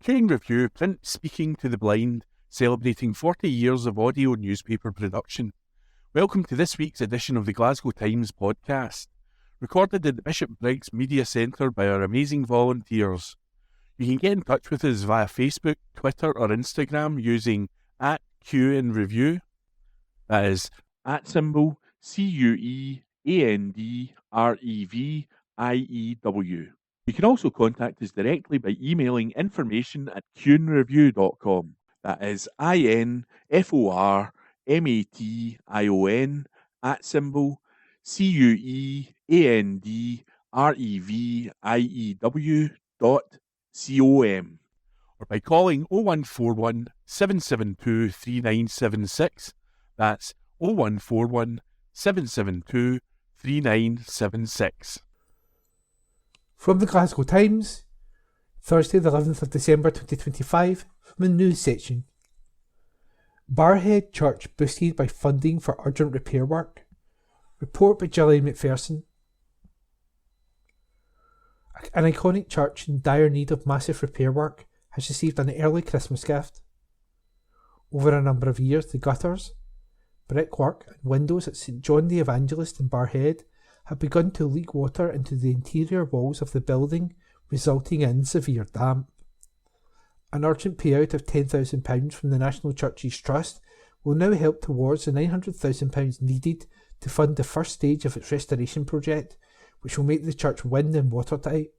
Caring Review, print speaking to the blind, celebrating 40 years of audio newspaper production. Welcome to this week's edition of the Glasgow Times podcast, recorded at the Bishop Briggs Media Centre by our amazing volunteers. You can get in touch with us via Facebook, Twitter or Instagram using @QNReview. That is @CUEANDREVIEW. You can also contact us directly by emailing information@QNreview.com. That is INFORMATION@CUEANDREVIEW.com, or by calling 0141 772 3976. That's 0141 772 3976. From the Glasgow Times, Thursday the 11th of December 2025, from the news section. Barrhead Church boosted by funding for urgent repair work. Report by Gillian McPherson. An iconic church in dire need of massive repair work has received an early Christmas gift. Over a number of years, the gutters, brickwork and windows at St John the Evangelist in Barrhead have begun to leak water into the interior walls of the building, resulting in severe damp. An urgent payout of £10,000 from the National Churches Trust will now help towards the £900,000 needed to fund the first stage of its restoration project, which will make the church wind and watertight.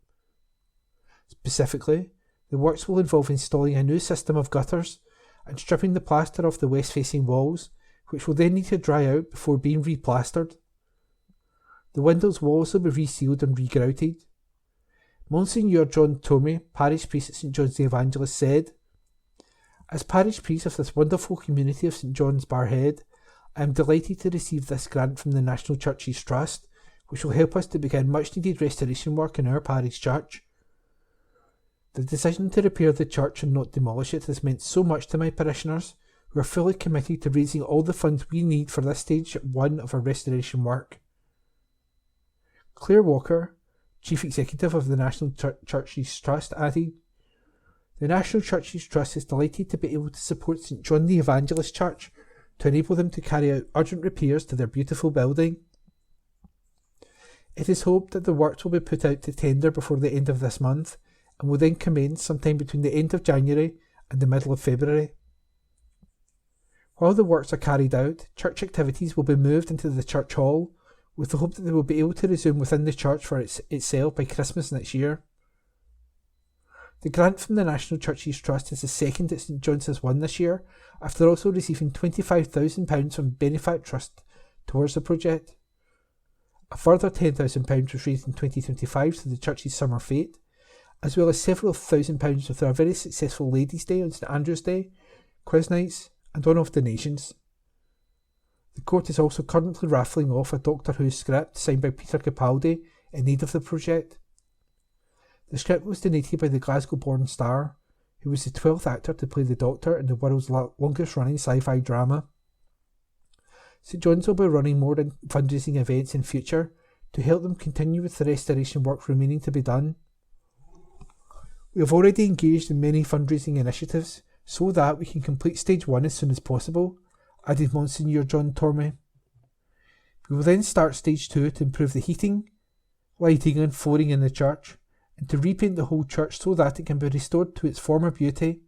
Specifically, the works will involve installing a new system of gutters and stripping the plaster off the west-facing walls, which will then need to dry out before being replastered. The windows will also be resealed and regrouted. Monsignor John Tormey, parish priest at St John's the Evangelist, said, "As parish priest of this wonderful community of St John's Barrhead, I am delighted to receive this grant from the National Churches Trust, which will help us to begin much needed restoration work in our parish church. The decision to repair the church and not demolish it has meant so much to my parishioners, who are fully committed to raising all the funds we need for this stage 1 of our restoration work." Claire Walker, Chief Executive of the National Churches Trust, added, "The National Churches Trust is delighted to be able to support St John the Evangelist Church to enable them to carry out urgent repairs to their beautiful building. It is hoped that the works will be put out to tender before the end of this month and will then commence sometime between the end of January and the middle of February. While the works are carried out, church activities will be moved into the church hall, with the hope that they will be able to resume within the church for itself by Christmas next year. The grant from the National Churches Trust is the second that St John's has won this year, after also receiving £25,000 from Benefact Trust towards the project. A further £10,000 was raised in 2025 through the church's summer fete, as well as several £1,000 with our very successful Ladies' Day on St Andrew's Day, quiz nights and one-off donations. The court is also currently raffling off a Doctor Who script signed by Peter Capaldi in need of the project. The script was donated by the Glasgow-born star, who was the 12th actor to play the Doctor in the world's longest-running sci-fi drama. St John's will be running more fundraising events in future to help them continue with the restoration work remaining to be done. We have already engaged in many fundraising initiatives so that we can complete stage 1 as soon as possible," added Monsignor John Tormey. "We will then start stage 2 to improve the heating, lighting and flooring in the church, and to repaint the whole church so that it can be restored to its former beauty.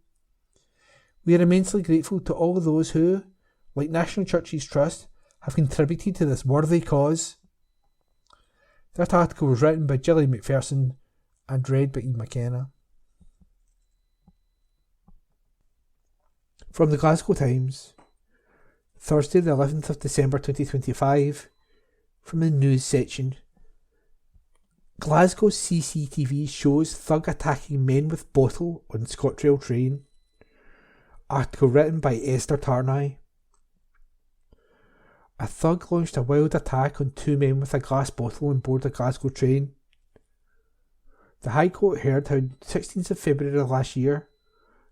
We are immensely grateful to all those who, like National Churches Trust, have contributed to this worthy cause." That article was written by Gillian McPherson and read by Ian McKenna. From the Glasgow Times, Thursday the 11th of December 2025, from the news section. Glasgow CCTV shows thug attacking men with bottle on ScotRail train. Article written by Esther Tarnay. A thug launched a wild attack on 2 men with a glass bottle on board a Glasgow train. The High Court heard how 16th of February last year,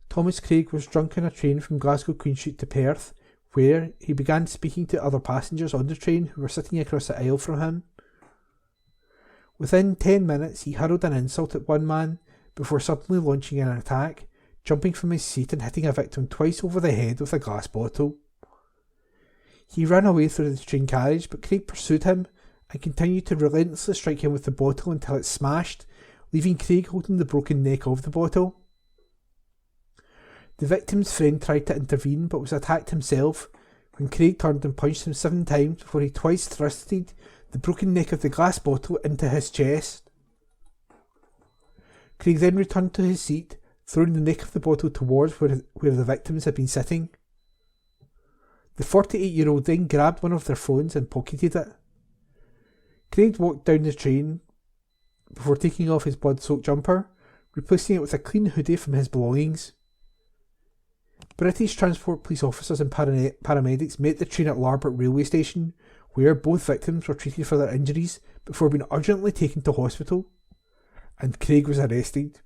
Thomas Craig was drunk on a train from Glasgow Queen Street to Perth, where he began speaking to other passengers on the train who were sitting across the aisle from him. Within 10 minutes, he hurled an insult at one man before suddenly launching an attack, jumping from his seat and hitting a victim twice over the head with a glass bottle. He ran away through the train carriage, but Craig pursued him and continued to relentlessly strike him with the bottle until it smashed, leaving Craig holding the broken neck of the bottle. The victim's friend tried to intervene but was attacked himself when Craig turned and punched him 7 times before he twice thrusted the broken neck of the glass bottle into his chest. Craig then returned to his seat, throwing the neck of the bottle towards where the victims had been sitting. The 48-year-old then grabbed one of their phones and pocketed it. Craig walked down the train before taking off his blood-soaked jumper, replacing it with a clean hoodie from his belongings. British Transport Police officers and paramedics met the train at Larbert railway station, where both victims were treated for their injuries before being urgently taken to hospital, and Craig was arrested.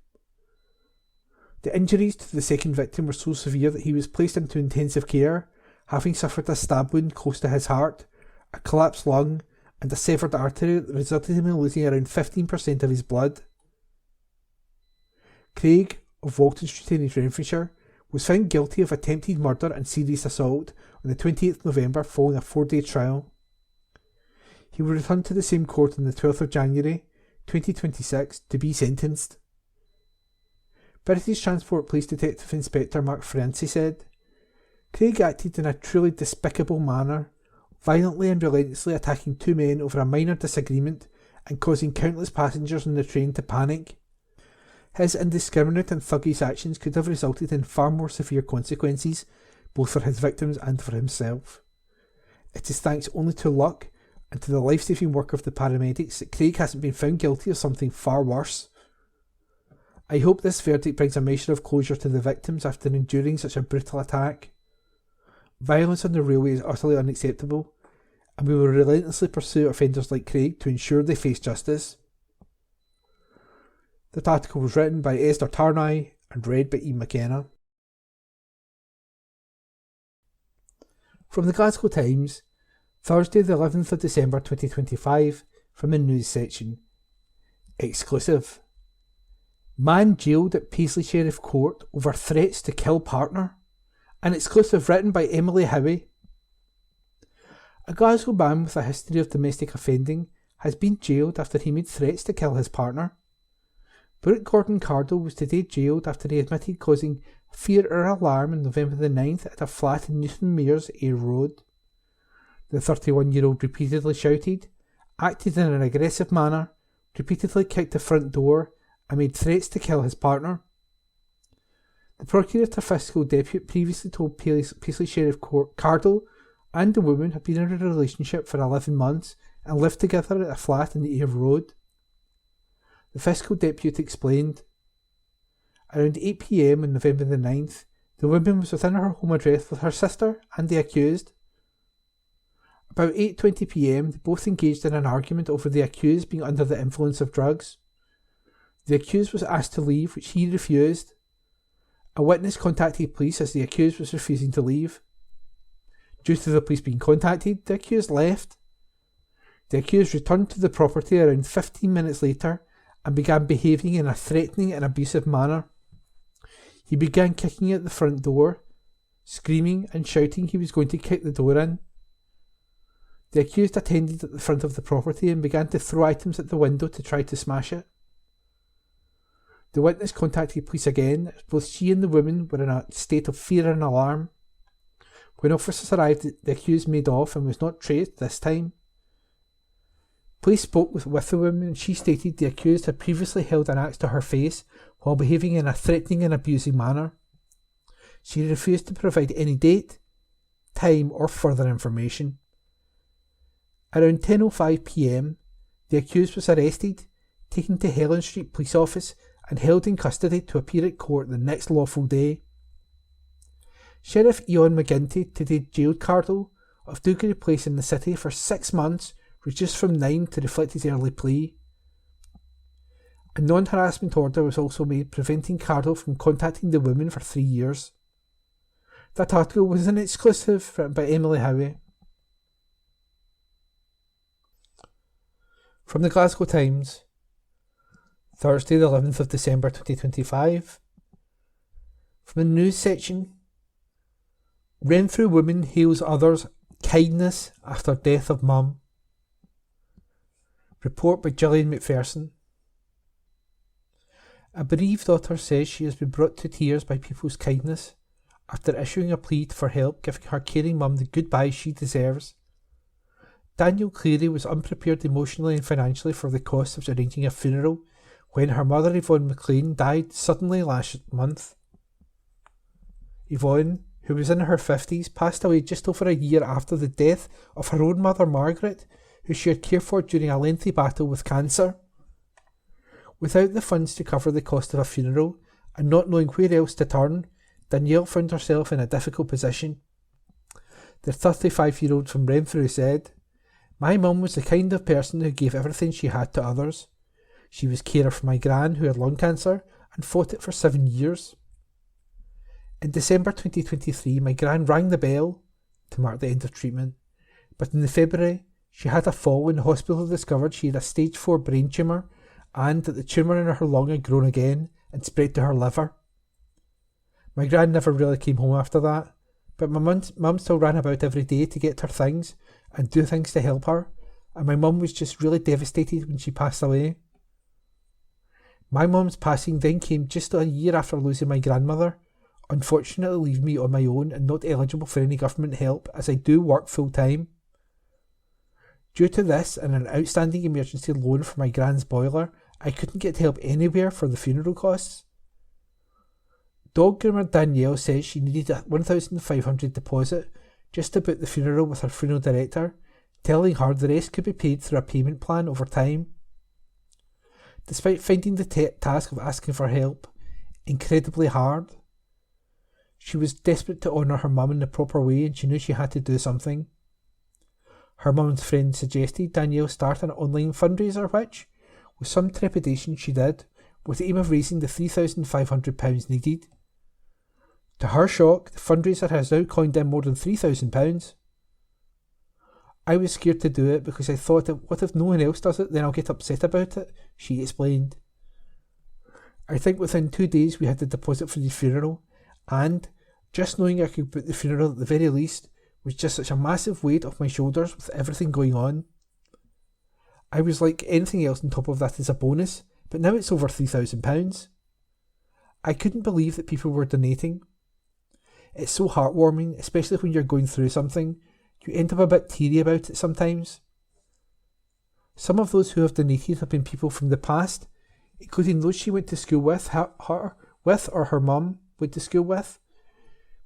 The injuries to the second victim were so severe that he was placed into intensive care, having suffered a stab wound close to his heart, a collapsed lung, and a severed artery that resulted in him losing around 15% of his blood. Craig, of Walton Street in Renfrewshire, was found guilty of attempted murder and serious assault on the 28th November following a 4-day trial. He will return to the same court on the 12th of January 2026 to be sentenced. British Transport Police Detective Inspector Mark Francis said, Craig acted in a truly despicable manner, violently and relentlessly attacking 2 men over a minor disagreement and causing countless passengers on the train to panic. His indiscriminate and thuggish actions could have resulted in far more severe consequences, both for his victims and for himself. It is thanks only to luck and to the life-saving work of the paramedics that Craig hasn't been found guilty of something far worse. I hope this verdict brings a measure of closure to the victims after enduring such a brutal attack. Violence on the railway is utterly unacceptable, and we will relentlessly pursue offenders like Craig to ensure they face justice. That article was written by Esther Tarnay and read by Ian McKenna. From the Glasgow Times, Thursday the 11th of December 2025, from the news section. Exclusive. Man jailed at Paisley Sheriff Court over threats to kill partner. An exclusive written by Emily Howie. A Glasgow man with a history of domestic offending has been jailed after he made threats to kill his partner. Brooke Gordon Cardle was today jailed after he admitted causing fear or alarm on November the 9th at a flat in Newton Mears, Ayr Road. The 31-year-old repeatedly shouted, acted in an aggressive manner, repeatedly kicked the front door, and made threats to kill his partner. The Procurator Fiscal Deputy previously told Paisley Sheriff Cardle and the woman had been in a relationship for 11 months and lived together at a flat in the Ayr Road. The Fiscal Deputy explained, around 8 p.m. on November the 9th, the woman was within her home address with her sister and the accused. About 8:20 p.m, they both engaged in an argument over the accused being under the influence of drugs. The accused was asked to leave, which he refused. A witness contacted police as the accused was refusing to leave. Due to the police being contacted, the accused left. The accused returned to the property around 15 minutes later and began behaving in a threatening and abusive manner. He began kicking at the front door, screaming and shouting he was going to kick the door in. The accused attended at the front of the property and began to throw items at the window to try to smash it. The witness contacted police again, as both she and the woman were in a state of fear and alarm. When officers arrived, the accused made off and was not traced this time. Police spoke with the woman and she stated the accused had previously held an axe to her face while behaving in a threatening and abusing manner. She refused to provide any date, time or further information. Around 10:05 p.m, the accused was arrested, taken to Helen Street Police Office and held in custody to appear at court the next lawful day. Sheriff Eoin McGinty today jailed Cardle of Duggery Place in the city for 6 months, reduced from 9 to reflect his early plea. A non-harassment order was also made preventing Cardle from contacting the woman for 3 years. That article was an exclusive written by Emily Howie. From the Glasgow Times, Thursday the 11th of December 2025. From the news section, Renfrew woman hails others kindness after death of mum. Report by Gillian McPherson. A bereaved daughter says she has been brought to tears by people's kindness after issuing a plea for help, giving her caring mum the goodbye she deserves. Daniel Cleary was unprepared emotionally and financially for the cost of arranging a funeral when her mother Yvonne McLean died suddenly last month. Yvonne, who was in her 50s, passed away just over a year after the death of her own mother Margaret, who she had cared for during a lengthy battle with cancer. Without the funds to cover the cost of a funeral, and not knowing where else to turn, Danielle found herself in a difficult position. The 35-year-old from Renfrew said, "My mum was the kind of person who gave everything she had to others. She was carer for my gran who had lung cancer and fought it for 7 years. In December 2023, my gran rang the bell to mark the end of treatment, but in February, she had a fall and the hospital discovered she had a stage 4 brain tumour and that the tumour in her lung had grown again and spread to her liver. My gran never really came home after that, but my mum still ran about every day to get her things and do things to help her, and my mum was just really devastated when she passed away. My mum's passing then came just a year after losing my grandmother, unfortunately leaving me on my own and not eligible for any government help as I do work full time. Due to this and an outstanding emergency loan for my gran's boiler, I couldn't get help anywhere for the funeral costs. Dog groomer Danielle says she needed a $1,500 deposit just to book the funeral with her funeral director, telling her the rest could be paid through a payment plan over time. Despite finding the task of asking for help incredibly hard, she was desperate to honour her mum in the proper way and she knew she had to do something. Her mum's friend suggested Danielle start an online fundraiser which, with some trepidation she did, with the aim of raising the £3,500 needed. To her shock, the fundraiser has now coined in more than £3,000. I was scared to do it because I thought that what if no one else does it, then I'll get upset about it, she explained. I think within 2 days we had the deposit for the funeral, and just knowing I could book the funeral at the very least was just such a massive weight off my shoulders with everything going on. I was like, anything else on top of that is a bonus, but now it's over £3,000. I couldn't believe that people were donating. It's so heartwarming, especially when you're going through something. You end up a bit teary about it sometimes. Some of those who have donated have been people from the past, including those she went to school with, or her mum went to school with,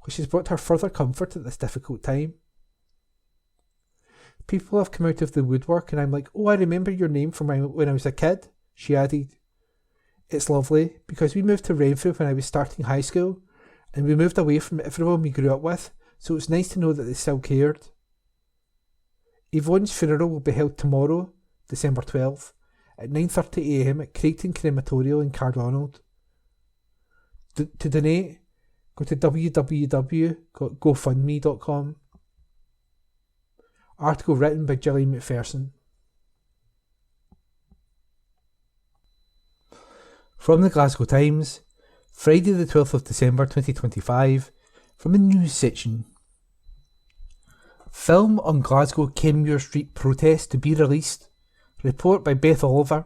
which has brought her further comfort at this difficult time. People have come out of the woodwork and I'm like, "Oh, I remember your name from when I was a kid," she added. It's lovely because we moved to Renfrew when I was starting high school and we moved away from everyone we grew up with, so it's nice to know that they still cared. Yvonne's funeral will be held tomorrow, December 12th, at 9:30am at Creighton Crematorial in Cardonald. To donate, go to www.gofundme.com. Article written by Gillian McPherson. From the Glasgow Times, Friday the 12th of December 2025, from the news section. Film on Glasgow Kenmure Street protest to be released. Report by Beth Oliver.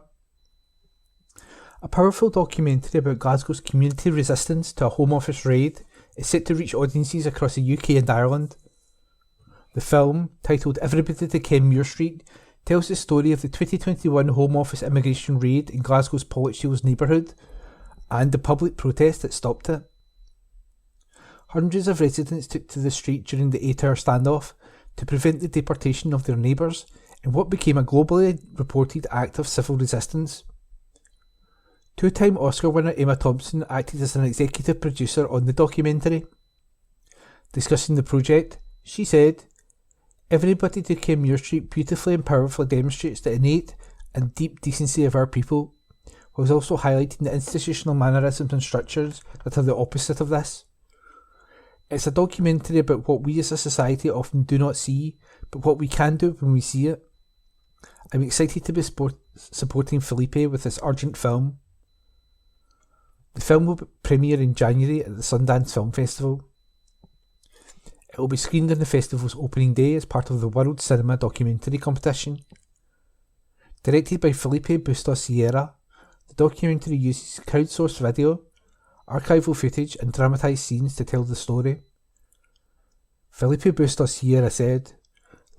A powerful documentary about Glasgow's community resistance to a Home Office raid is set to reach audiences across the UK and Ireland. The film, titled Everybody to Kenmure Street, tells the story of the 2021 Home Office immigration raid in Glasgow's Pollokshields neighbourhood and the public protest that stopped it. Hundreds of residents took to the street during the 8-hour standoff to prevent the deportation of their neighbours in what became a globally reported act of civil resistance. Two-time Oscar winner Emma Thompson acted as an executive producer on the documentary. Discussing the project, she said, "Everybody to Kenmure Street beautifully and powerfully demonstrates the innate and deep decency of our people, whilst also highlighting the institutional mannerisms and structures that are the opposite of this. It's a documentary about what we as a society often do not see, but what we can do when we see it. I'm excited to be supporting Felipe with this urgent film." The film will premiere in January at the Sundance Film Festival. It will be screened on the festival's opening day as part of the World Cinema Documentary Competition. Directed by Felipe Bustos Sierra, the documentary uses crowdsourced video, archival footage and dramatised scenes to tell the story. Felipe Bustos Sierra said,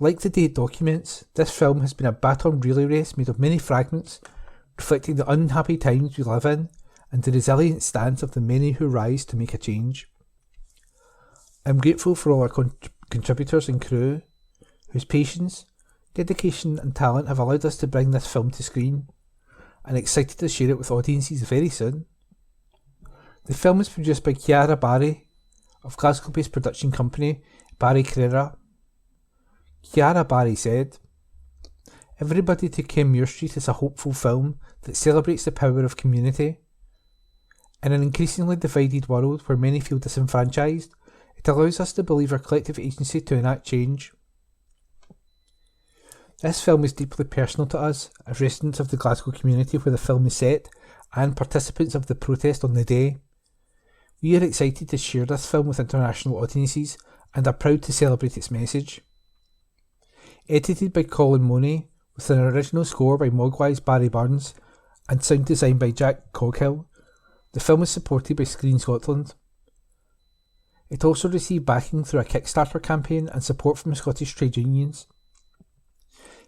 "Like the day it documents, this film has been a baton relay race made of many fragments, reflecting the unhappy times we live in and the resilient stance of the many who rise to make a change. I'm grateful for all our contributors and crew, whose patience, dedication and talent have allowed us to bring this film to screen, and excited to share it with audiences very soon." The film is produced by Chiara Barry of Glasgow-based production company Barry Carrera. Chiara Barry said, "Everybody to Ken Muir Street is a hopeful film that celebrates the power of community. In an increasingly divided world where many feel disenfranchised, it allows us to believe our collective agency to enact change. This film is deeply personal to us as residents of the Glasgow community where the film is set and participants of the protest on the day. We are excited to share this film with international audiences and are proud to celebrate its message." Edited by Colin Money, with an original score by Mogwai's Barry Burns and sound design by Jack Coghill, the film is supported by Screen Scotland. It also received backing through a Kickstarter campaign and support from Scottish trade unions.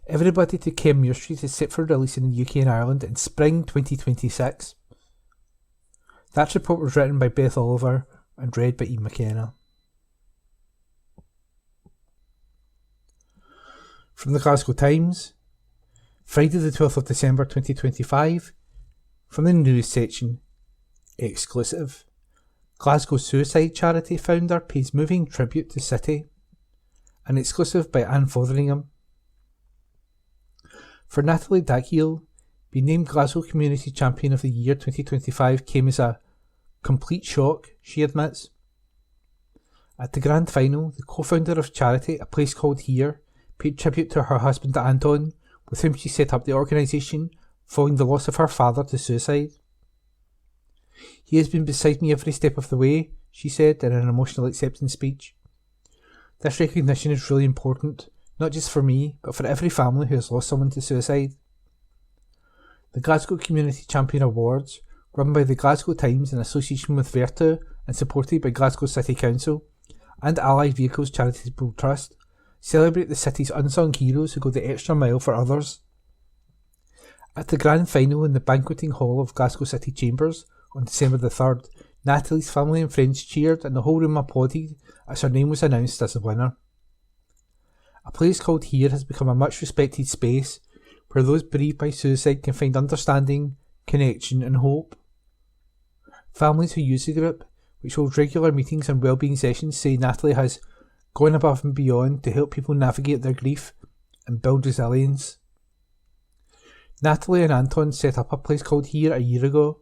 Everybody to Ken Muir Street is set for release in the UK and Ireland in spring 2026. That report was written by Beth Oliver and read by Ian McKenna. From the Glasgow Times, Friday the 12th of December 2025, from the news section, exclusive. Glasgow suicide charity founder pays moving tribute to city. An exclusive by Anne Fotheringham. For Natalie Daghil, being named Glasgow Community Champion of the Year 2025 came as a complete shock, she admits. At the grand final, the co-founder of charity A Place Called Here paid tribute to her husband Anton, with whom she set up the organisation following the loss of her father to suicide. "He has been beside me every step of the way," she said in an emotional acceptance speech. "This recognition is really important, not just for me, but for every family who has lost someone to suicide." The Glasgow Community Champion Awards, run by the Glasgow Times in association with Vertu and supported by Glasgow City Council and Allied Vehicles Charitable Trust, celebrate the city's unsung heroes who go the extra mile for others. At the grand final in the banqueting hall of Glasgow City Chambers on December the 3rd, Natalie's family and friends cheered and the whole room applauded as her name was announced as the winner. A Place Called Here has become a much respected space where those bereaved by suicide can find understanding, connection and hope. Families who use the group, which holds regular meetings and wellbeing sessions, say Natalie has gone above and beyond to help people navigate their grief and build resilience. Natalie and Anton set up A Place Called Here a year ago.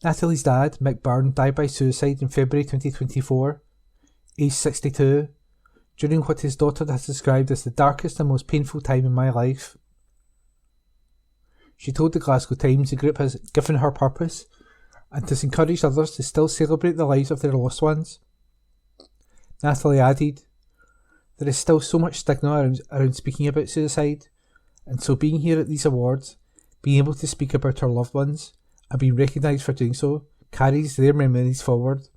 Natalie's dad, Mick Byrne, died by suicide in February 2024, aged 62, during what his daughter has described as the darkest and most painful time in my life. She told the Glasgow Times the group has given her purpose and has encouraged others to still celebrate the lives of their lost ones. Natalie added, "There is still so much stigma around speaking about suicide, and so being here at these awards, being able to speak about our loved ones, and being recognised for doing so, carries their memories forward.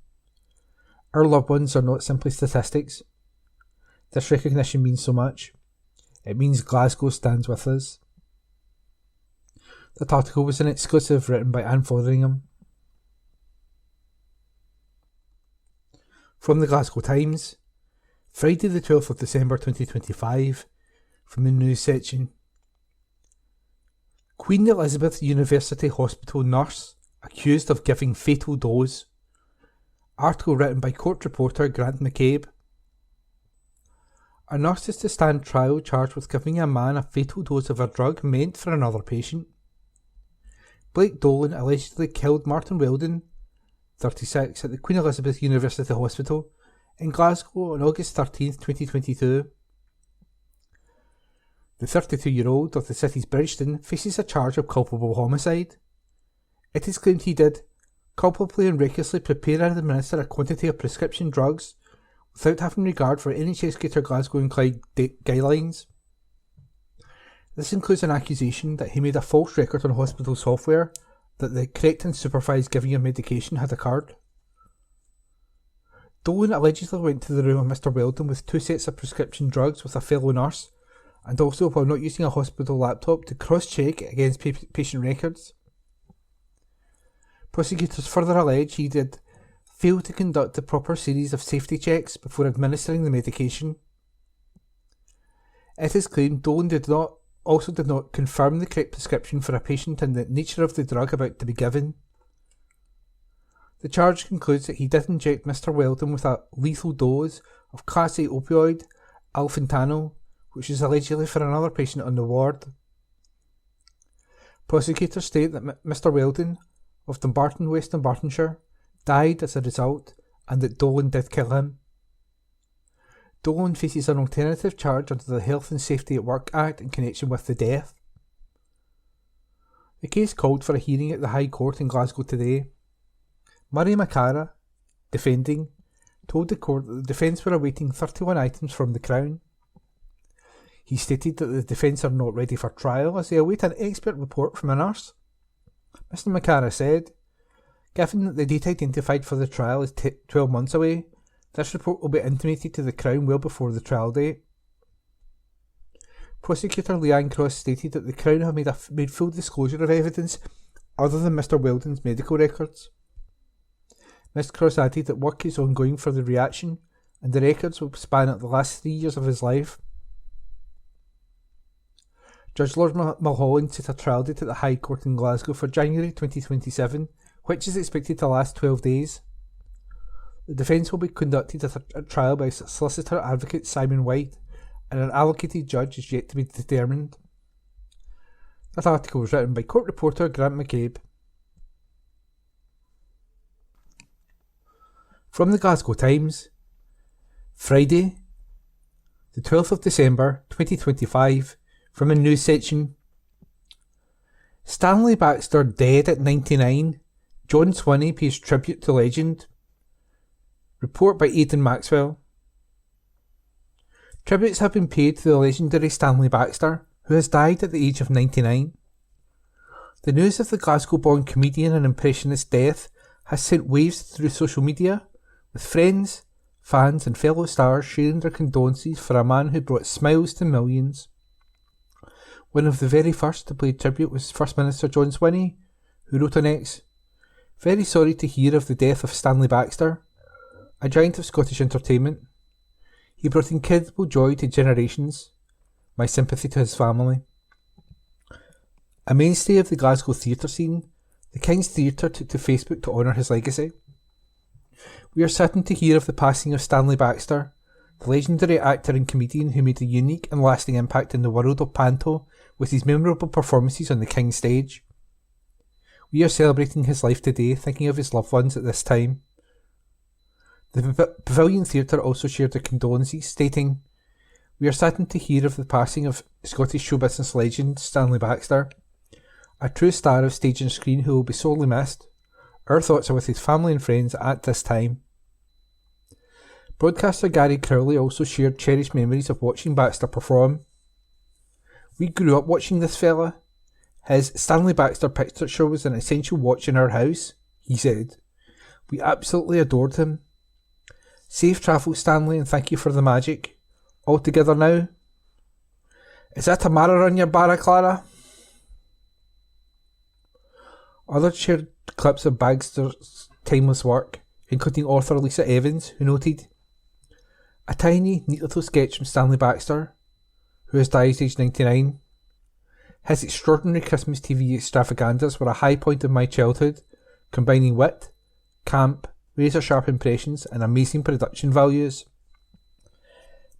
Our loved ones are not simply statistics. This recognition means so much. It means Glasgow stands with us." That article was an exclusive written by Anne Fotheringham. From the Glasgow Times, Friday the 12th of December 2025, from the news section. Queen Elizabeth University Hospital nurse accused of giving fatal dose. Article written by court reporter Grant McCabe. A nurse is to stand trial charged with giving a man a fatal dose of a drug meant for another patient. Blake Dolan allegedly killed Martin Weldon, 36, at the Queen Elizabeth University Hospital in Glasgow on August 13th, 2022. The 32-year-old of the city's Bridgeton faces a charge of culpable homicide. It is claimed he did culpably and recklessly prepare and administer a quantity of prescription drugs without having regard for NHS Greater Glasgow and Clyde guidelines. This includes an accusation that he made a false record on hospital software that the correct and supervised giving of medication had occurred. Dolan allegedly went to the room of Mr. Weldon with 2 sets of prescription drugs with a fellow nurse, and also, while not using a hospital laptop, to cross-check against patient records. Prosecutors further allege he did fail to conduct the proper series of safety checks before administering the medication. It is claimed Dolan did not confirm the correct prescription for a patient and the nature of the drug about to be given. The charge concludes that he did inject Mr. Weldon with a lethal dose of Class A opioid, alfentanyl, which is allegedly for another patient on the ward. Prosecutors state that Mr. Weldon, of Dumbarton, West Dumbartonshire, died as a result, and that Dolan did kill him. Dolan faces an alternative charge under the Health and Safety at Work Act in connection with the death. The case called for a hearing at the High Court in Glasgow today. Murray McCara, defending, told the court that the defence were awaiting 31 items from the Crown. He stated that the defence are not ready for trial as they await an expert report from a nurse. Mr. McCara said, "Given that the date identified for the trial is 12 months away, this report will be intimated to the Crown well before the trial date." Prosecutor Leanne Cross stated that the Crown have made full disclosure of evidence other than Mr. Weldon's medical records. Ms. Cross added that work is ongoing for the reaction and the records will span at the last 3 years of his life. Judge Lord Mulholland set a trial date at the High Court in Glasgow for January 2027, which is expected to last 12 days. The defence will be conducted at a trial by Solicitor Advocate Simon White, and an allocated judge is yet to be determined. That article was written by court reporter Grant McCabe. From the Glasgow Times, Friday, the 12th of December 2025, from the news section. Stanley Baxter dead at 99. John Swinney pays tribute to legend. Report by Aidan Maxwell. Tributes have been paid to the legendary Stanley Baxter, who has died at the age of 99. The news of the Glasgow-born comedian and impressionist's death has sent waves through social media, with friends, fans and fellow stars sharing their condolences for a man who brought smiles to millions. One of the very first to pay tribute was First Minister John Swinney, who wrote on X, "Very sorry to hear of the death of Stanley Baxter, a giant of Scottish entertainment. He brought incredible joy to generations. My sympathy to his family." A mainstay of the Glasgow theatre scene, the King's Theatre took to Facebook to honour his legacy. "We are saddened to hear of the passing of Stanley Baxter, the legendary actor and comedian who made a unique and lasting impact in the world of panto with his memorable performances on the King's stage. We are celebrating his life today, thinking of his loved ones at this time." The Pavilion Theatre also shared their condolences, stating, "We are saddened to hear of the passing of Scottish show business legend Stanley Baxter, a true star of stage and screen who will be sorely missed. Our thoughts are with his family and friends at this time." Broadcaster Gary Crowley also shared cherished memories of watching Baxter perform. "We grew up watching this fella. His Stanley Baxter picture show was an essential watch in our house," he said. "We absolutely adored him. Safe travels, Stanley, and thank you for the magic. All together now? Is that a marrow on your bara, Clara?" Others shared clips of Baxter's timeless work, including author Lisa Evans, who noted, "A tiny, neat little sketch from Stanley Baxter, who has died aged 99. His extraordinary Christmas TV extravaganzas were a high point of my childhood, combining wit, camp, razor-sharp impressions and amazing production values."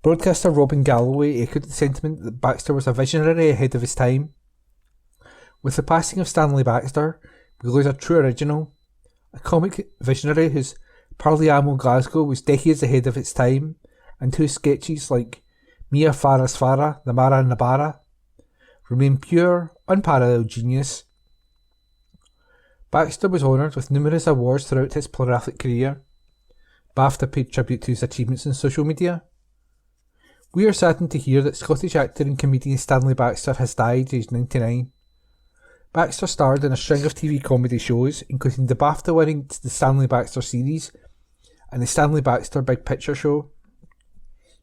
Broadcaster Robin Galloway echoed the sentiment that Baxter was a visionary ahead of his time. "With the passing of Stanley Baxter, we lose a true original, a comic visionary whose Parliamo Glasgow was decades ahead of its time, and whose sketches like Mia Farah's Farah, the Mara and the Bara, remain pure, unparalleled genius." Baxter was honoured with numerous awards throughout his prolific career. BAFTA paid tribute to his achievements in social media. We are saddened to hear that Scottish actor and comedian Stanley Baxter has died, aged 99. Baxter starred in a string of TV comedy shows, including the BAFTA-winning The Stanley Baxter Series and The Stanley Baxter Big Picture Show.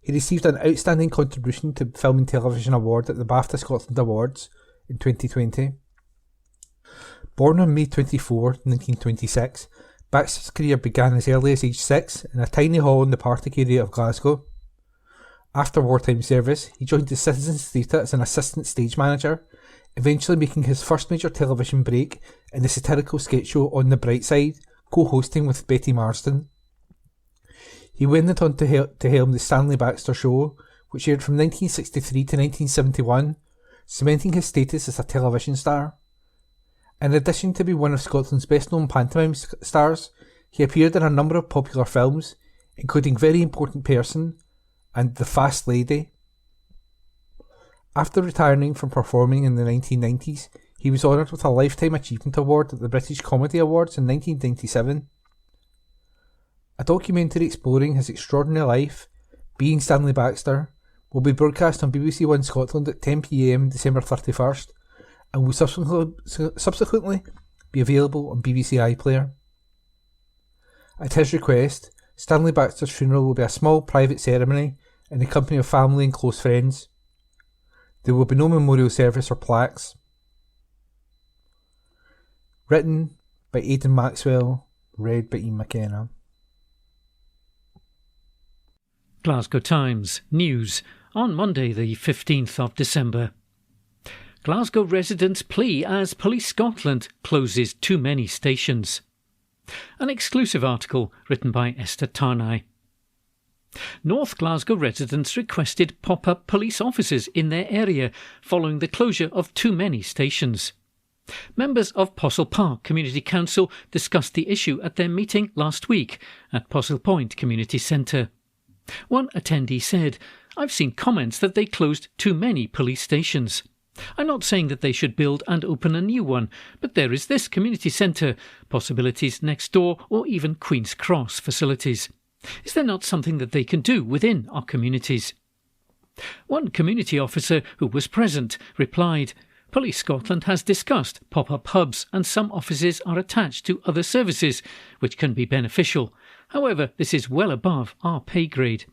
He received an Outstanding Contribution to Film and Television Award at the BAFTA Scotland Awards in 2020. Born on May 24, 1926, Baxter's career began as early as age 6 in a tiny hall in the Partick area of Glasgow. After wartime service, he joined the Citizens Theatre as an assistant stage manager, eventually making his first major television break in the satirical sketch show On the Bright Side, co-hosting with Betty Marsden. He went on to helm The Stanley Baxter Show, which aired from 1963 to 1971, cementing his status as a television star. In addition to being one of Scotland's best-known pantomime stars, he appeared in a number of popular films, including Very Important Person and The Fast Lady. After retiring from performing in the 1990s, he was honoured with a Lifetime Achievement Award at the British Comedy Awards in 1997. A documentary exploring his extraordinary life, Being Stanley Baxter, will be broadcast on BBC One Scotland at 10 p.m. December 31st and will subsequently be available on BBC iPlayer. At his request, Stanley Baxter's funeral will be a small private ceremony in the company of family and close friends. There will be no memorial service or plaques. Written by Aidan Maxwell, read by Ian McKenna. Glasgow Times News on Monday the 15th of December. Glasgow residents plea as Police Scotland closes too many stations. An exclusive article written by Esther Tarnay. North Glasgow residents requested pop-up police offices in their area following the closure of too many stations. Members of Possil Park Community Council discussed the issue at their meeting last week at Possil Point Community Centre. One attendee said, "I've seen comments that they closed too many police stations. I'm not saying that they should build and open a new one, but there is this community centre, possibilities next door or even Queen's Cross facilities. Is there not something that they can do within our communities?" One community officer who was present replied, "Police Scotland has discussed pop-up hubs and some offices are attached to other services, which can be beneficial. However, this is well above our pay grade."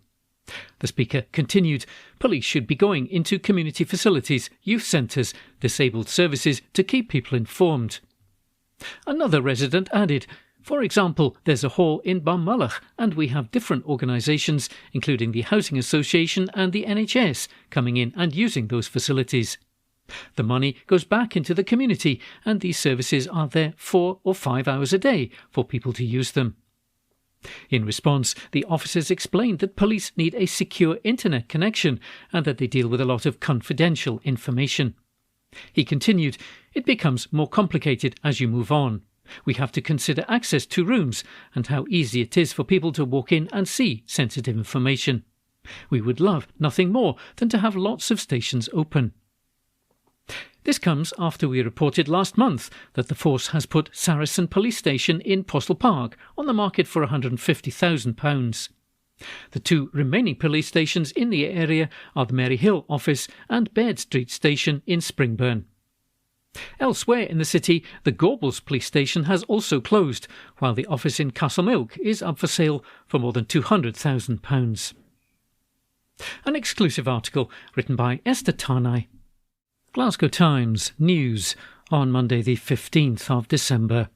The speaker continued, "Police should be going into community facilities, youth centres, disabled services to keep people informed." Another resident added, "For example, there's a hall in Balmulloch and we have different organisations, including the Housing Association and the NHS, coming in and using those facilities. The money goes back into the community and these services are there 4 or 5 hours a day for people to use them." In response, the officers explained that police need a secure internet connection and that they deal with a lot of confidential information. He continued, "It becomes more complicated as you move on. We have to consider access to rooms and how easy it is for people to walk in and see sensitive information. We would love nothing more than to have lots of stations open." This comes after we reported last month that the force has put Saracen Police Station in Possil Park on the market for £150,000. The 2 remaining police stations in the area are the Mary Hill office and Baird Street Station in Springburn. Elsewhere in the city, the Gorbals Police Station has also closed, while the office in Castlemilk is up for sale for more than £200,000. An exclusive article written by Esther Tarnay. Glasgow Times News on Monday the 15th of December.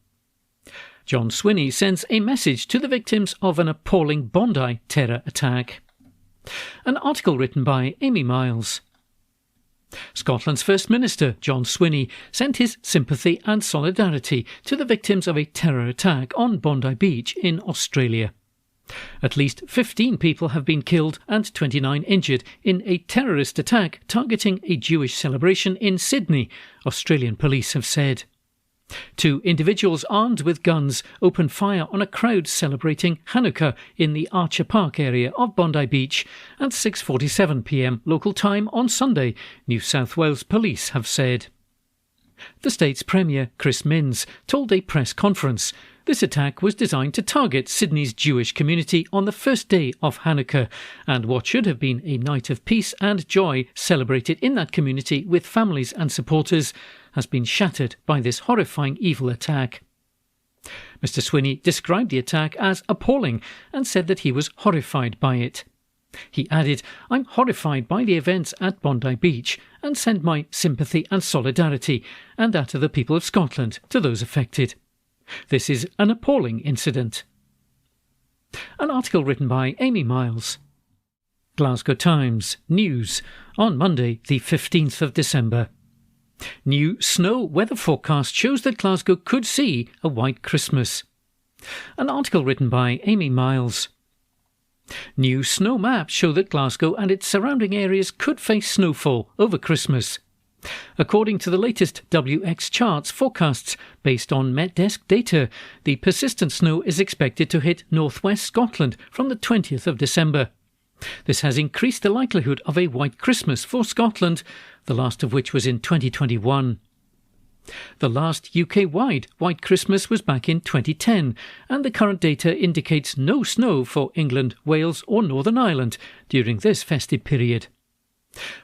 John Swinney sends a message to the victims of an appalling Bondi terror attack. An article written by Amy Miles. Scotland's First Minister, John Swinney, sent his sympathy and solidarity to the victims of a terror attack on Bondi Beach in Australia. At least 15 people have been killed and 29 injured in a terrorist attack targeting a Jewish celebration in Sydney, Australian police have said. 2 individuals armed with guns opened fire on a crowd celebrating Hanukkah in the Archer Park area of Bondi Beach at 6:47 p.m. local time on Sunday, New South Wales police have said. The state's Premier, Chris Minns, told a press conference this attack was designed to target Sydney's Jewish community on the first day of Hanukkah, and what should have been a night of peace and joy celebrated in that community with families and supporters has been shattered by this horrifying evil attack. Mr. Swinney described the attack as appalling and said that he was horrified by it. He added, "I'm horrified by the events at Bondi Beach and send my sympathy and solidarity and that of the people of Scotland to those affected. This is an appalling incident." An article written by Amy Miles. Glasgow Times News on Monday the 15th of December. New snow weather forecast shows that Glasgow could see a white Christmas. An article written by Amy Miles. New snow maps show that Glasgow and its surrounding areas could face snowfall over Christmas. According to the latest WX charts forecasts based on MetDesk data, the persistent snow is expected to hit northwest Scotland from the 20th of December. This has increased the likelihood of a white Christmas for Scotland, the last of which was in 2021. The last UK-wide white Christmas was back in 2010, and the current data indicates no snow for England, Wales or Northern Ireland during this festive period.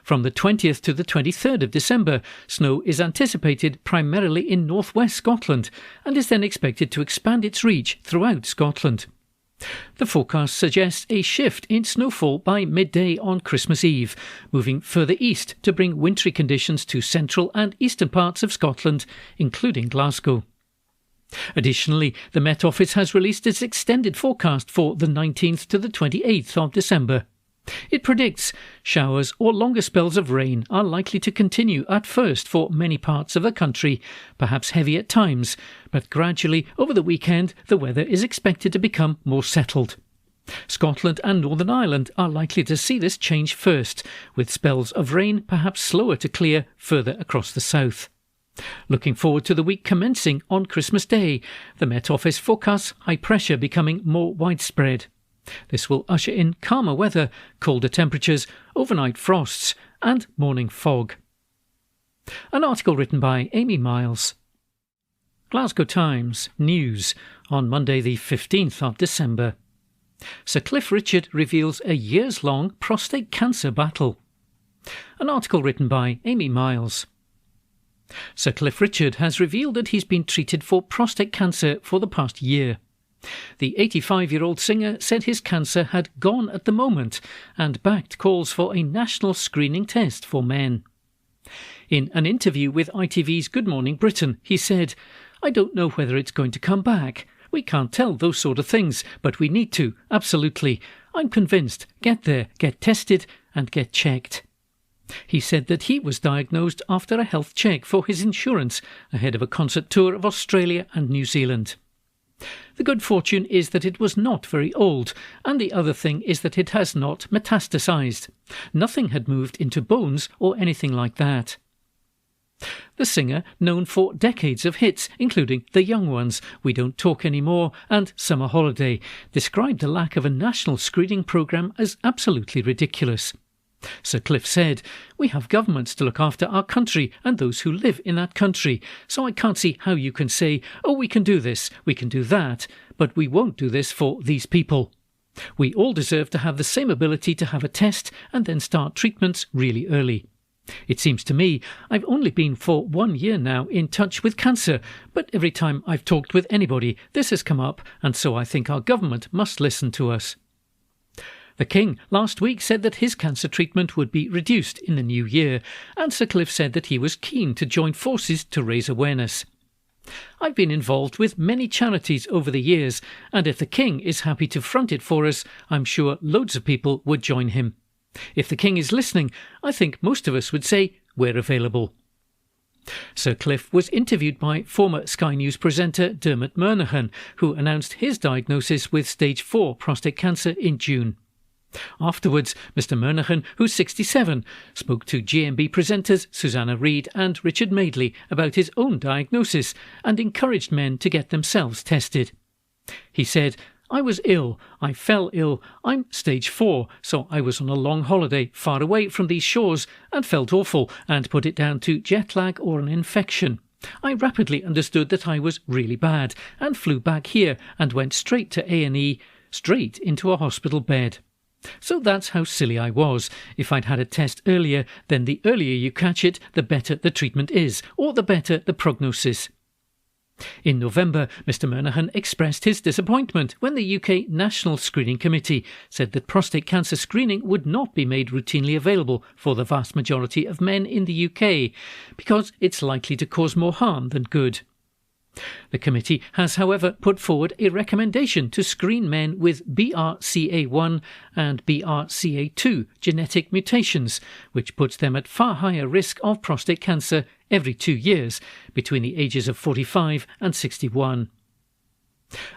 From the 20th to the 23rd of December, snow is anticipated primarily in northwest Scotland and is then expected to expand its reach throughout Scotland. The forecast suggests a shift in snowfall by midday on Christmas Eve, moving further east to bring wintry conditions to central and eastern parts of Scotland, including Glasgow. Additionally, the Met Office has released its extended forecast for the 19th to the 28th of December. It predicts showers or longer spells of rain are likely to continue at first for many parts of the country, perhaps heavy at times, but gradually over the weekend the weather is expected to become more settled. Scotland and Northern Ireland are likely to see this change first, with spells of rain perhaps slower to clear further across the south. Looking forward to the week commencing on Christmas Day, the Met Office forecasts high pressure becoming more widespread. This will usher in calmer weather, colder temperatures, overnight frosts and morning fog. An article written by Amy Miles. Glasgow Times News on Monday the 15th of December. Sir Cliff Richard reveals a years-long prostate cancer battle. An article written by Amy Miles. Sir Cliff Richard has revealed that he's been treated for prostate cancer for the past year. The 85-year-old singer said his cancer had gone at the moment and backed calls for a national screening test for men. In an interview with ITV's Good Morning Britain, he said, "I don't know whether it's going to come back. We can't tell those sort of things, but we need to, absolutely. I'm convinced. Get there, get tested and get checked." He said that he was diagnosed after a health check for his insurance ahead of a concert tour of Australia and New Zealand. The good fortune is that it was not very old, and the other thing is that it has not metastasized. Nothing had moved into bones or anything like that. The singer, known for decades of hits, including The Young Ones, We Don't Talk Anymore and Summer Holiday, described the lack of a national screening programme as absolutely ridiculous. Sir Cliff said, "We have governments to look after our country and those who live in that country, so I can't see how you can say, oh, we can do this, we can do that, but we won't do this for these people. We all deserve to have the same ability to have a test and then start treatments really early. It seems to me I've only been for 1 year now in touch with cancer, but every time I've talked with anybody, this has come up, and so I think our government must listen to us." The King last week said that his cancer treatment would be reduced in the new year, and Sir Cliff said that he was keen to join forces to raise awareness. "I've been involved with many charities over the years, and if the King is happy to front it for us, I'm sure loads of people would join him. If the King is listening, I think most of us would say we're available." Sir Cliff was interviewed by former Sky News presenter Dermot Murnaghan, who announced his diagnosis with stage 4 prostate cancer in June. Afterwards, Mr Murnaghan, who's 67, spoke to GMB presenters Susanna Reid and Richard Madeley about his own diagnosis and encouraged men to get themselves tested. He said, I was ill. I fell ill. I'm stage 4, so I was on a long holiday far away from these shores and felt awful and put it down to jet lag or an infection. I rapidly understood that I was really bad and flew back here and went straight to A&E, straight into a hospital bed. So that's how silly I was. If I'd had a test earlier, then the earlier you catch it, the better the treatment is, or the better the prognosis. In November, Mr Murnaghan expressed his disappointment when the UK National Screening Committee said that prostate cancer screening would not be made routinely available for the vast majority of men in the UK because it's likely to cause more harm than good. The committee has, however, put forward a recommendation to screen men with BRCA1 and BRCA2 genetic mutations, which puts them at far higher risk of prostate cancer every 2 years, between the ages of 45 and 61.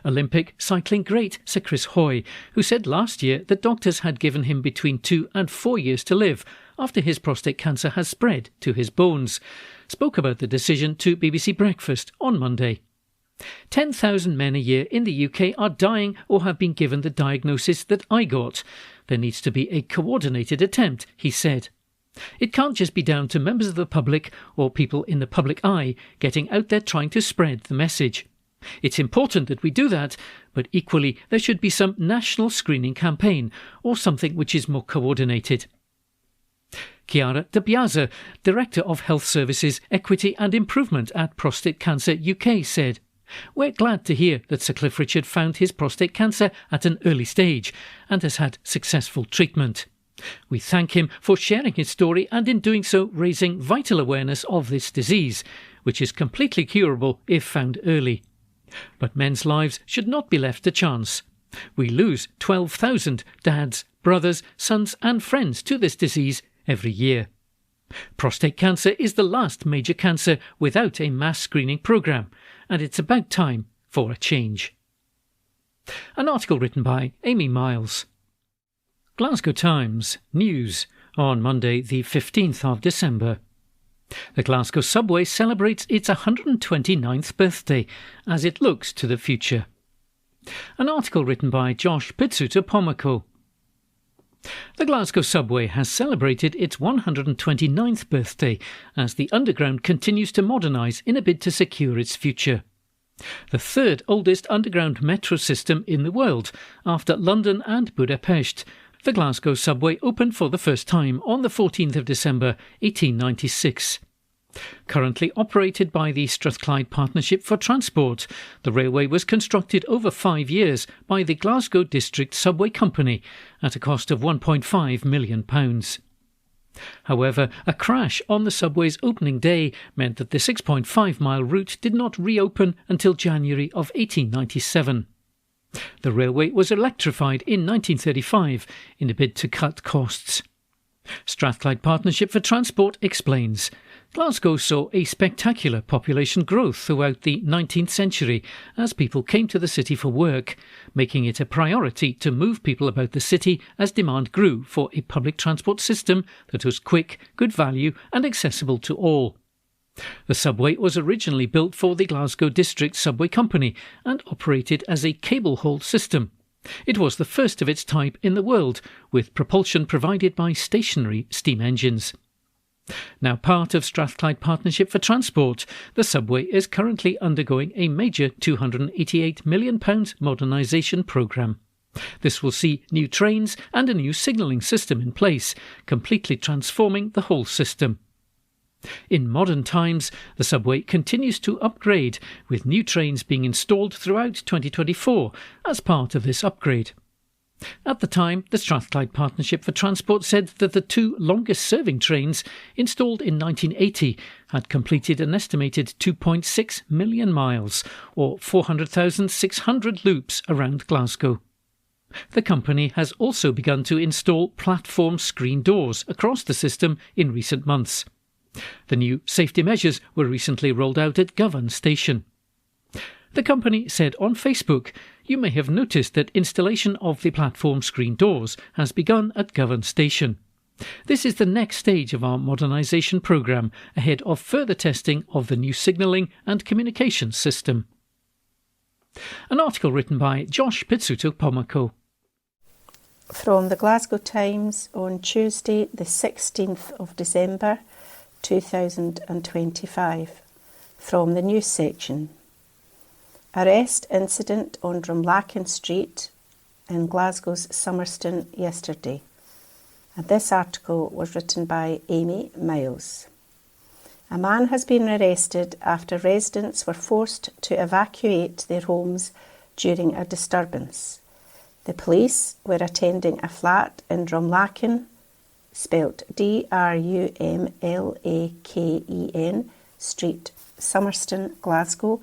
Olympic cycling great Sir Chris Hoy, who said last year that doctors had given him between 2 and 4 years to live after his prostate cancer has spread to his bones, spoke about the decision to BBC Breakfast on Monday. 10,000 men a year in the UK are dying or have been given the diagnosis that I got. There needs to be a coordinated attempt, he said. It can't just be down to members of the public or people in the public eye getting out there trying to spread the message. It's important that we do that, but equally there should be some national screening campaign or something which is more coordinated. Chiara De Piazza, Director of Health Services, Equity and Improvement at Prostate Cancer UK, said, "We're glad to hear that Sir Cliff Richard found his prostate cancer at an early stage and has had successful treatment. We thank him for sharing his story and in doing so raising vital awareness of this disease, which is completely curable if found early. But men's lives should not be left to chance. We lose 12,000 dads, brothers, sons and friends to this disease every year. Prostate cancer is the last major cancer without a mass screening programme, and it's about time for a change." An article written by Amy Miles. Glasgow Times News on Monday the 15th of December. The Glasgow subway celebrates its 129th birthday as it looks to the future. An article written by Josh Pitsuta-Pomako. The Glasgow subway has celebrated its 129th birthday as the Underground continues to modernise in a bid to secure its future. The third oldest underground metro system in the world, after London and Budapest, the Glasgow subway opened for the first time on the 14th of December 1896. Currently operated by the Strathclyde Partnership for Transport, the railway was constructed over 5 years by the Glasgow District Subway Company at a cost of £1.5 million. However, a crash on the subway's opening day meant that the 6.5-mile route did not reopen until January of 1897. The railway was electrified in 1935 in a bid to cut costs. Strathclyde Partnership for Transport explains, Glasgow saw a spectacular population growth throughout the 19th century as people came to the city for work, making it a priority to move people about the city as demand grew for a public transport system that was quick, good value and accessible to all. The subway was originally built for the Glasgow District Subway Company and operated as a cable-hauled system. It was the first of its type in the world, with propulsion provided by stationary steam engines. Now part of Strathclyde Partnership for Transport, the subway is currently undergoing a major £288 million modernisation programme. This will see new trains and a new signalling system in place, completely transforming the whole system. In modern times, the subway continues to upgrade, with new trains being installed throughout 2024 as part of this upgrade. At the time, the Strathclyde Partnership for Transport said that the 2 longest-serving trains, installed in 1980, had completed an estimated 2.6 million miles, or 400,600 loops around Glasgow. The company has also begun to install platform screen doors across the system in recent months. The new safety measures were recently rolled out at Govan Station. The company said on Facebook, "You may have noticed that installation of the platform screen doors has begun at Govan Station. This is the next stage of our modernisation programme ahead of further testing of the new signalling and communications system." An article written by Josh Pitsuto-Pomako. From the Glasgow Times on Tuesday the 16th of December 2025. From the news section. Arrest incident on Drumlacken Street in Glasgow's Summerston yesterday. And this article was written by Amy Miles. A man has been arrested after residents were forced to evacuate their homes during a disturbance. The police were attending a flat in Drumlacken, spelt Drumlaken Street, Summerston, Glasgow,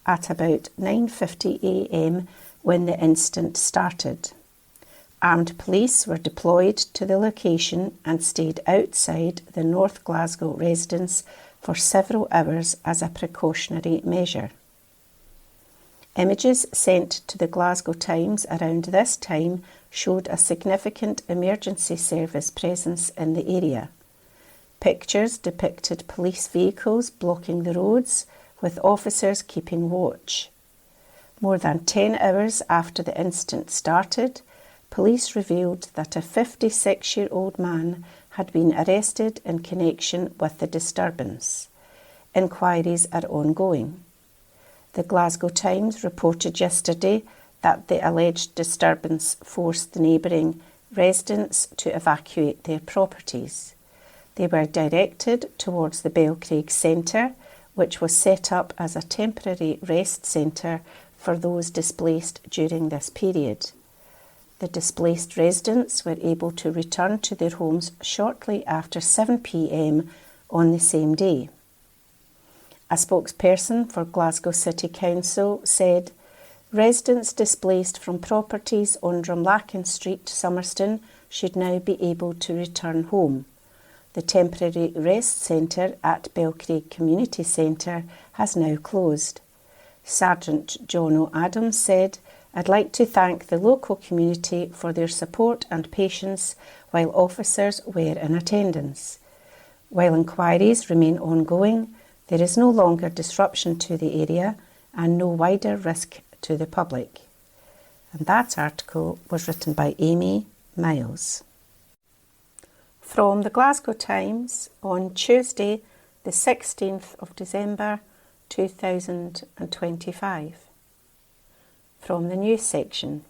at about 9:50 a.m. when the incident started. Armed police were deployed to the location and stayed outside the North Glasgow residence for several hours as a precautionary measure. Images sent to the Glasgow Times around this time showed a significant emergency service presence in the area. Pictures depicted police vehicles blocking the roads, with officers keeping watch. More than 10 hours after the incident started, police revealed that a 56-year-old man had been arrested in connection with the disturbance. Inquiries are ongoing. The Glasgow Times reported yesterday that the alleged disturbance forced the neighbouring residents to evacuate their properties. They were directed towards the Belcraig Centre, which was set up as a temporary rest centre for those displaced during this period. The displaced residents were able to return to their homes shortly after 7 p.m. on the same day. A spokesperson for Glasgow City Council said, residents displaced from properties on Drumlacken Street, Summerston, should now be able to return home. The temporary rest centre at Belcraig Community Centre has now closed. Sergeant John O'Adams said, I'd like to thank the local community for their support and patience while officers were in attendance. While inquiries remain ongoing, there is no longer disruption to the area and no wider risk to the public. And that article was written by Amy Miles. From the Glasgow Times on Tuesday, the 16th of December 2025. From the news section.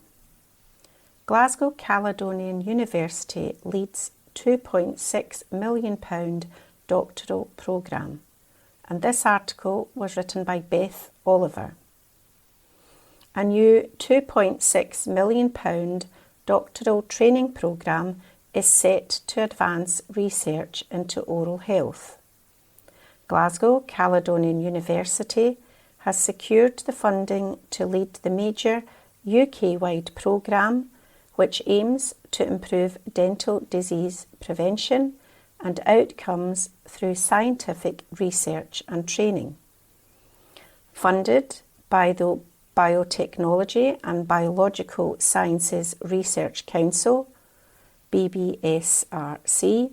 Glasgow Caledonian University leads £2.6 million doctoral programme. And this article was written by Beth Oliver. A new £2.6 million doctoral training programme is set to advance research into oral health. Glasgow Caledonian University has secured the funding to lead the major UK-wide programme which aims to improve dental disease prevention and outcomes through scientific research and training. Funded by the Biotechnology and Biological Sciences Research Council, BBSRC,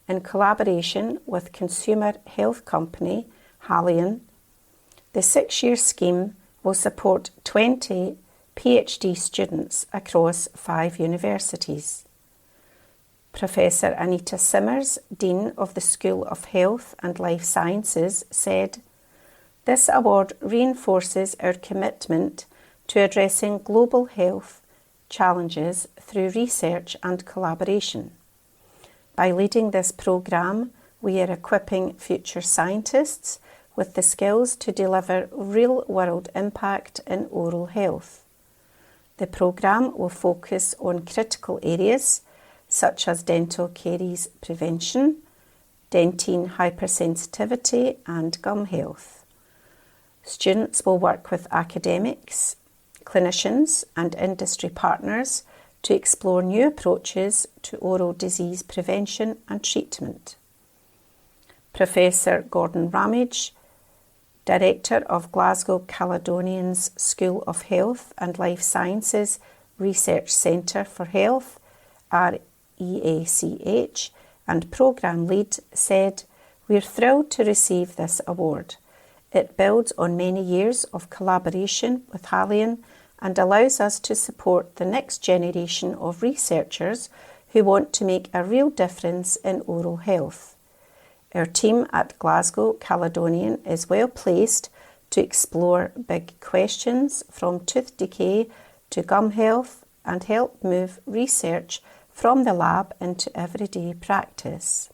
in collaboration with consumer health company Haleon, the 6-year scheme will support 20 PhD students across 5 universities. Professor Anita Simmers, Dean of the School of Health and Life Sciences, said, "This award reinforces our commitment to addressing global health challenges through research and collaboration. By leading this programme, we are equipping future scientists with the skills to deliver real-world impact in oral health. The programme will focus on critical areas such as dental caries prevention, dentine hypersensitivity and gum health. Students will work with academics, clinicians and industry partners to explore new approaches to oral disease prevention and treatment." Professor Gordon Ramage, Director of Glasgow Caledonian's School of Health and Life Sciences Research Centre for Health, REACH, and Programme Lead, said, "We're thrilled to receive this award. It builds on many years of collaboration with Haleon and allows us to support the next generation of researchers who want to make a real difference in oral health. Our team at Glasgow Caledonian is well placed to explore big questions from tooth decay to gum health and help move research from the lab into everyday practice.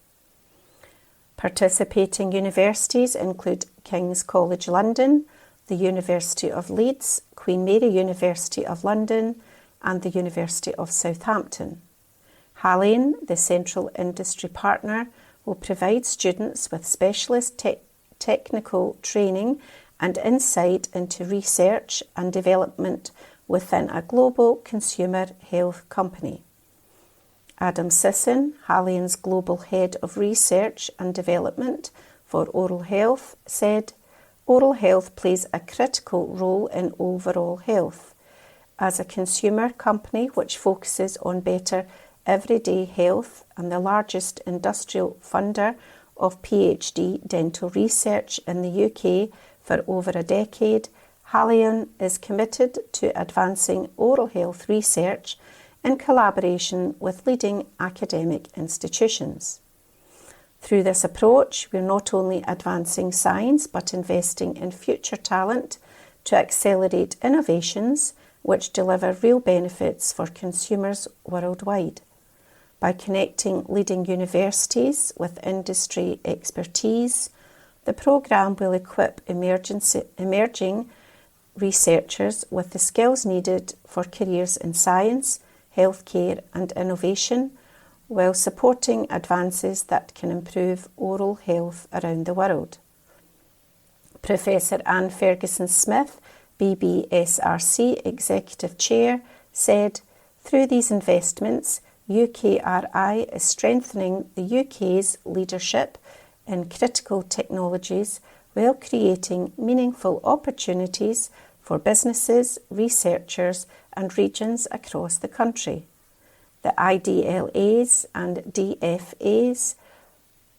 Participating universities include King's College London, the University of Leeds, Queen Mary University of London and the University of Southampton. Haleon, the central industry partner, will provide students with specialist technical training and insight into research and development within a global consumer health company. Adam Sisson, Haleon's Global Head of Research and Development for Oral Health, said, "Oral health plays a critical role in overall health. As a consumer company which focuses on better everyday health and the largest industrial funder of PhD dental research in the UK for over a decade, Haleon is committed to advancing oral health research in collaboration with leading academic institutions. Through this approach, we're not only advancing science but investing in future talent to accelerate innovations which deliver real benefits for consumers worldwide. By connecting leading universities with industry expertise, the programme will equip emerging researchers with the skills needed for careers in science, healthcare and innovation, while supporting advances that can improve oral health around the world." Professor Anne Ferguson-Smith, BBSRC Executive Chair, said, "Through these investments, UKRI is strengthening the UK's leadership in critical technologies while creating meaningful opportunities for businesses, researchers and regions across the country. The IDLAs and DFAs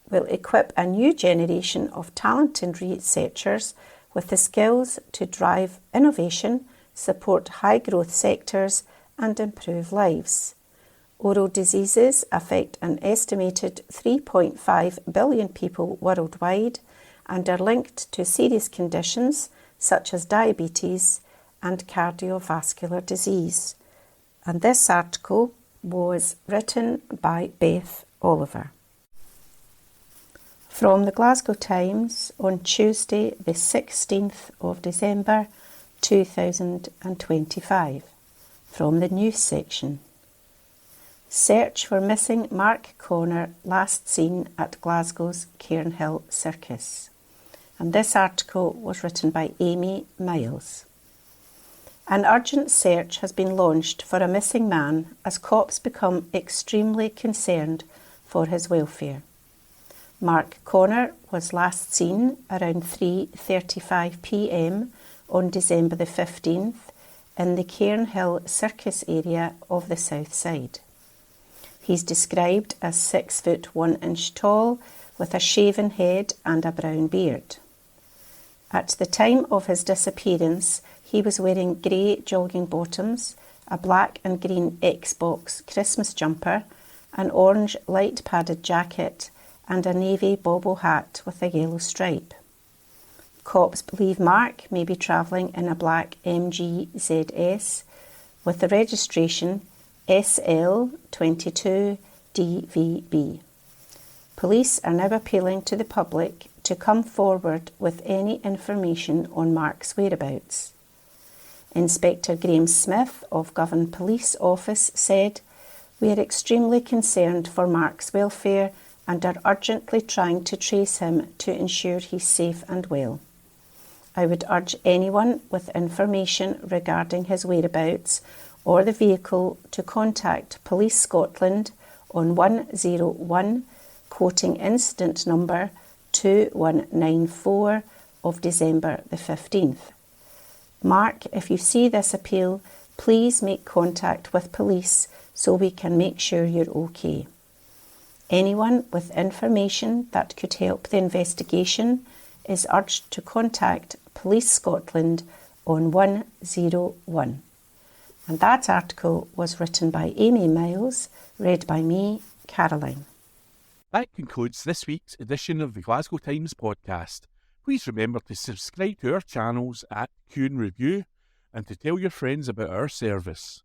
will equip a new generation of talented researchers with the skills to drive innovation, support high-growth sectors and improve lives. Oral diseases affect an estimated 3.5 billion people worldwide and are linked to serious conditions such as diabetes and cardiovascular disease." And this article was written by Beth Oliver. From the Glasgow Times on Tuesday the 16th of December 2025, from the news section. Search for missing Mark Connor last seen at Glasgow's Cairnhill Circus. And this article was written by Amy Miles. An urgent search has been launched for a missing man as cops become extremely concerned for his welfare. Mark Connor was last seen around 3:35 p.m. on December the 15th in the Cairnhill Circus area of the south side. He's described as 6 foot 1 inch tall with a shaven head and a brown beard. At the time of his disappearance, he was wearing grey jogging bottoms, a black and green Xbox Christmas jumper, an orange light padded jacket and a navy bobble hat with a yellow stripe. Cops believe Mark may be travelling in a black MG ZS with the registration SL22DVB. Police are now appealing to the public to come forward with any information on Mark's whereabouts. Inspector Graham Smith of Govan Police Office said, "We are extremely concerned for Mark's welfare and are urgently trying to trace him to ensure he's safe and well. I would urge anyone with information regarding his whereabouts or the vehicle to contact Police Scotland on 101, quoting incident number 2194 of December the 15th. Mark, if you see this appeal, please make contact with police so we can make sure you're okay. Anyone with information that could help the investigation, is urged to contact Police Scotland on 101. And that article was written by Amy Miles, read by me, Caroline. That concludes this week's edition of the Glasgow Times podcast. Please remember to subscribe to our channels at Q and Review and to tell your friends about our service.